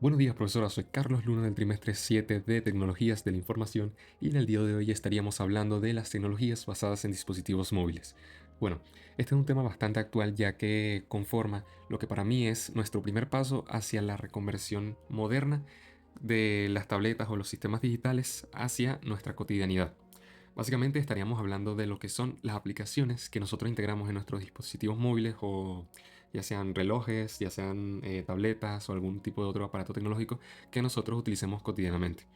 Buenos días, profesora. Soy Carlos Luna del trimestre 7 de Tecnologías de la Información y en el día de hoy estaríamos hablando de las tecnologías basadas en dispositivos móviles. Bueno, este es un tema bastante actual ya que conforma lo que para mí es nuestro primer paso hacia la reconversión moderna de las tabletas o los sistemas digitales hacia nuestra cotidianidad. Básicamente estaríamos hablando de lo que son las aplicaciones que nosotros integramos en nuestros dispositivos móviles o ya sean relojes, ya sean tabletas o algún tipo de otro aparato tecnológico que nosotros utilicemos cotidianamente.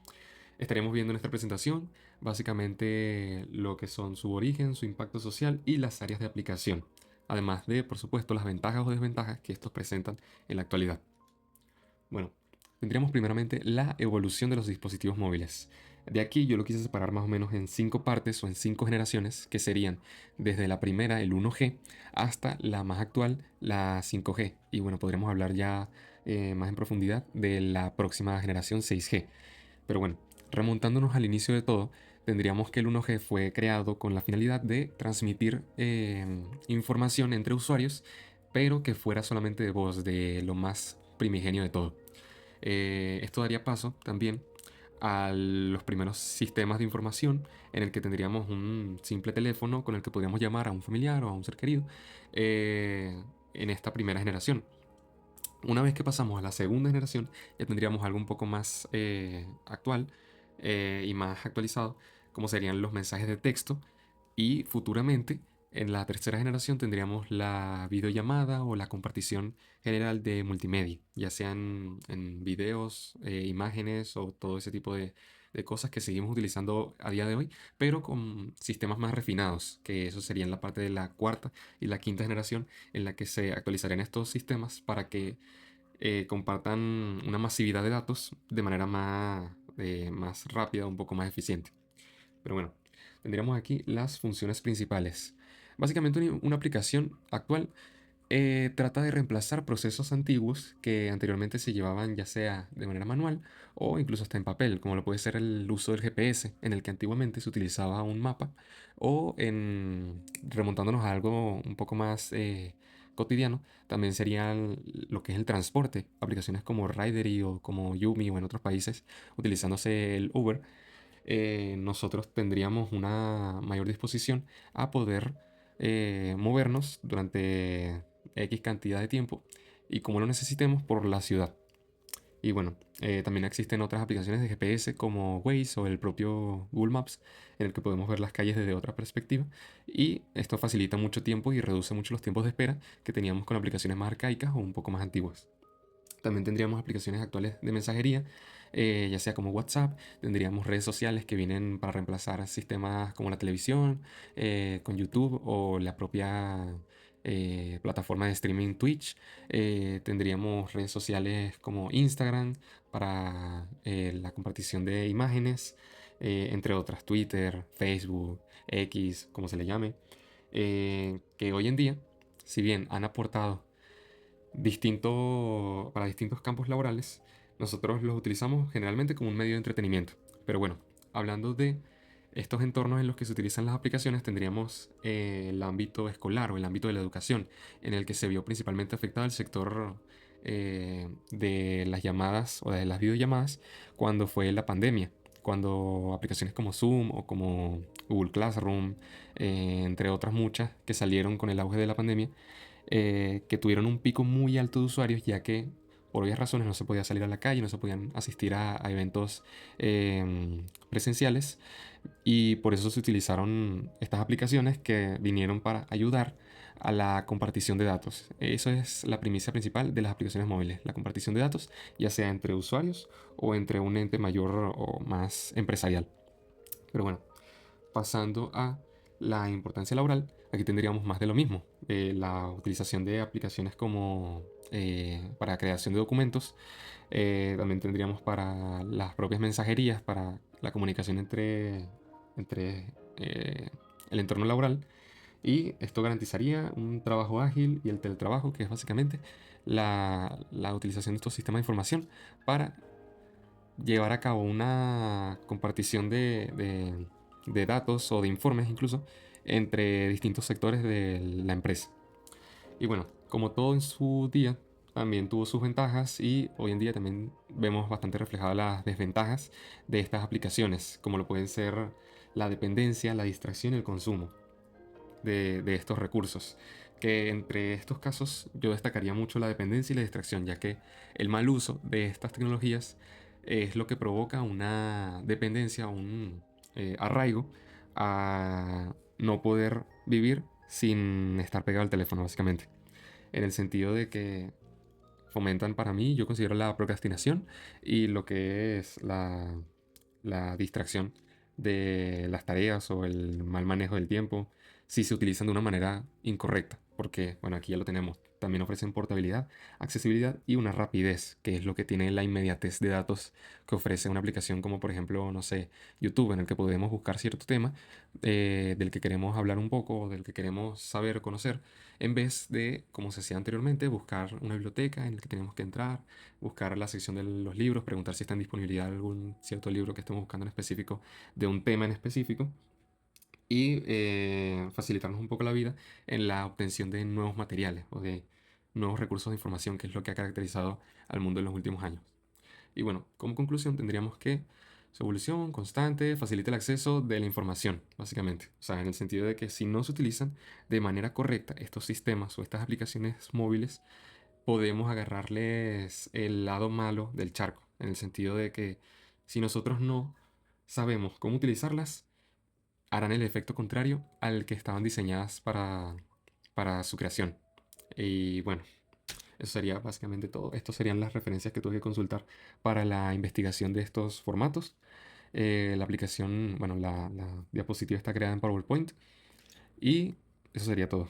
Estaremos viendo en esta presentación básicamente lo que son su origen, su impacto social y las áreas de aplicación, además de, por supuesto, las ventajas o desventajas que estos presentan en la actualidad. Bueno, tendríamos primeramente la evolución de los dispositivos móviles. De aquí yo lo quise separar más o menos en 5 partes o en 5 generaciones, que serían desde la primera, el 1G, hasta la más actual, la 5G. Y bueno, podremos hablar ya más en profundidad de la próxima generación 6G. Pero bueno, remontándonos al inicio de todo, tendríamos que el 1G fue creado con la finalidad de transmitir información entre usuarios, pero que fuera solamente de voz, de lo más primigenio de todo. Esto daría paso también a los primeros sistemas de información en el que tendríamos un simple teléfono con el que podríamos llamar a un familiar o a un ser querido en esta primera generación. Una vez que pasamos a la segunda generación, ya tendríamos algo un poco más actual y más actualizado, como serían los mensajes de texto. Y futuramente, en la tercera generación, tendríamos la videollamada o la compartición general de multimedia, ya sean en videos, imágenes o todo ese tipo de cosas que seguimos utilizando a día de hoy, pero con sistemas más refinados, que eso sería en la parte de la cuarta y la quinta generación, en la que se actualizarían estos sistemas para que compartan una masividad de datos de manera más rápida, un poco más eficiente. Pero bueno, tendríamos aquí las funciones principales. Básicamente una aplicación actual trata de reemplazar procesos antiguos que anteriormente se llevaban ya sea de manera manual o incluso hasta en papel, como lo puede ser el uso del GPS, en el que antiguamente se utilizaba un mapa, o remontándonos a algo un poco más cotidiano, también sería lo que es el transporte, aplicaciones como Ridery o como Yumi o en otros países utilizándose el Uber. Nosotros tendríamos una mayor disposición a poder movernos durante X cantidad de tiempo y como lo necesitemos por la ciudad. Y bueno, también existen otras aplicaciones de GPS como Waze o el propio Google Maps en el que podemos ver las calles desde otra perspectiva y esto facilita mucho tiempo y reduce mucho los tiempos de espera que teníamos con aplicaciones más arcaicas o un poco más antiguas. También tendríamos aplicaciones actuales de mensajería, ya sea como WhatsApp, tendríamos redes sociales que vienen para reemplazar sistemas como la televisión, con YouTube o la propia plataforma de streaming Twitch. Tendríamos redes sociales como Instagram para la compartición de imágenes, entre otras Twitter, Facebook, X, como se le llame, que hoy en día, si bien han aportado para distintos campos laborales, nosotros los utilizamos generalmente como un medio de entretenimiento. Pero bueno, hablando de estos entornos en los que se utilizan las aplicaciones, tendríamos el ámbito escolar o el ámbito de la educación, en el que se vio principalmente afectado el sector de las llamadas o de las videollamadas cuando fue la pandemia. Cuando aplicaciones como Zoom o como Google Classroom, entre otras muchas que salieron con el auge de la pandemia, que tuvieron un pico muy alto de usuarios, ya que por obvias razones no se podía salir a la calle, no se podían asistir a eventos presenciales, y por eso se utilizaron estas aplicaciones que vinieron para ayudar a la compartición de datos. Eso es la primicia principal de las aplicaciones móviles, la compartición de datos, ya sea entre usuarios o entre un ente mayor o más empresarial. Pero bueno, pasando a la importancia laboral, aquí tendríamos más de lo mismo. La utilización de aplicaciones como para creación de documentos. También tendríamos para las propias mensajerías, para la comunicación entre el entorno laboral. Y esto garantizaría un trabajo ágil y el teletrabajo, que es básicamente la utilización de estos sistemas de información para llevar a cabo una compartición de datos o de informes incluso entre distintos sectores de la empresa. Y bueno, como todo en su día, también tuvo sus ventajas y hoy en día también vemos bastante reflejadas las desventajas de estas aplicaciones, como lo pueden ser la dependencia, la distracción y el consumo de estos recursos. Que entre estos casos yo destacaría mucho la dependencia y la distracción, ya que el mal uso de estas tecnologías es lo que provoca una dependencia, un arraigo a no poder vivir sin estar pegado al teléfono, básicamente. En el sentido de que fomentan para mí, yo considero la procrastinación y lo que es la distracción de las tareas o el mal manejo del tiempo si se utilizan de una manera incorrecta, porque bueno, aquí ya lo tenemos. También ofrecen portabilidad, accesibilidad y una rapidez, que es lo que tiene la inmediatez de datos que ofrece una aplicación como por ejemplo, no sé, YouTube, en el que podemos buscar cierto tema del que queremos hablar un poco o del que queremos saber o conocer, en vez de, como se hacía anteriormente, buscar una biblioteca en la que tenemos que entrar, buscar la sección de los libros, preguntar si está en disponibilidad algún cierto libro que estemos buscando en específico, de un tema en específico, y facilitarnos un poco la vida en la obtención de nuevos materiales o de nuevos recursos de información, que es lo que ha caracterizado al mundo en los últimos años. Y bueno, como conclusión tendríamos que su evolución constante facilita el acceso de la información, básicamente. O sea, en el sentido de que si no se utilizan de manera correcta estos sistemas o estas aplicaciones móviles, podemos agarrarles el lado malo del charco, en el sentido de que si nosotros no sabemos cómo utilizarlas, harán el efecto contrario al que estaban diseñadas para su creación. Y bueno, eso sería básicamente todo. Estas serían las referencias que tuve que consultar para la investigación de estos formatos. La aplicación, bueno, la diapositiva está creada en PowerPoint y eso sería todo.